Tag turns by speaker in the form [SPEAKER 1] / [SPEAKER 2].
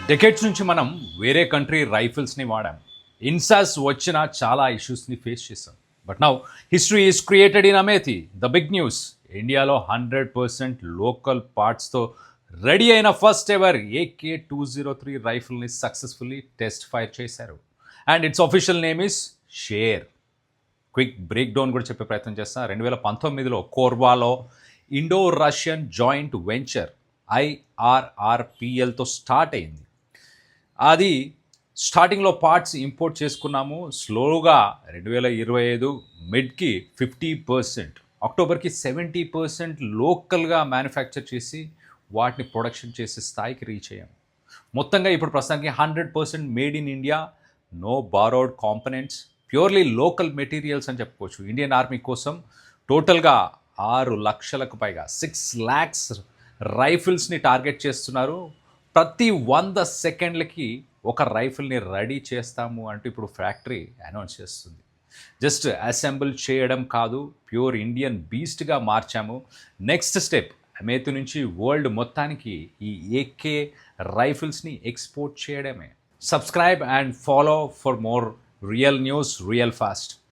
[SPEAKER 1] Decades నుంచి మనం వేరే కంట్రీ రైఫిల్స్ని వాడాం. ఇన్సాస్ వచ్చిన చాలా ఇష్యూస్ని ఫేస్ చేసాం. But now history is created in Amethi. The big news, ఇండియాలో 100% లోకల్ పార్ట్స్తో రెడీ అయిన ఫస్ట్ ఎవర్ AK-203 రైఫిల్ని సక్సెస్ఫుల్లీ టెస్ట్ ఫైర్ చేశారు. And its official name is Sher. Quick breakdown కూడా చెప్పే ప్రయత్నం చేస్తా. 2019లో కోర్వాలో ఇండో రష్యన్ జాయింట్ వెంచర్ IRRPLతో స్టార్ట్ అయింది. అది స్టార్టింగ్లో పార్ట్స్ ఇంపోర్ట్ చేసుకున్నాము. స్లోగా 2025 మిడ్కి 50%, అక్టోబర్కి 70% లోకల్గా మ్యానుఫ్యాక్చర్ చేసి వాటిని ప్రొడక్షన్ చేసే స్థాయికి రీచ్ అయ్యాము. మొత్తంగా ఇప్పుడు ప్రస్తుతానికి 100% made in India, no borrowed components, purely local materials అని చెప్పుకోవచ్చు. ఇండియన్ ఆర్మీ కోసం టోటల్గా 6 లక్షలకు పైగా 6 lakhs రైఫిల్స్ని టార్గెట్ చేస్తున్నారు. ప్రతి 100 సెకండ్లకి ఒక రైఫిల్ని రెడీ చేస్తాము అంటూ ఇప్పుడు ఫ్యాక్టరీ అనౌన్స్ చేస్తుంది. జస్ట్ అసెంబుల్ చేయడం కాదు, ప్యూర్ ఇండియన్ బీస్ట్గా మార్చాము. నెక్స్ట్ స్టెప్ అమేథీ నుంచి వరల్డ్ మొత్తానికి ఈ AK రైఫిల్స్ని ఎక్స్పోర్ట్ చేయడమే. Subscribe and follow for more real news real fast.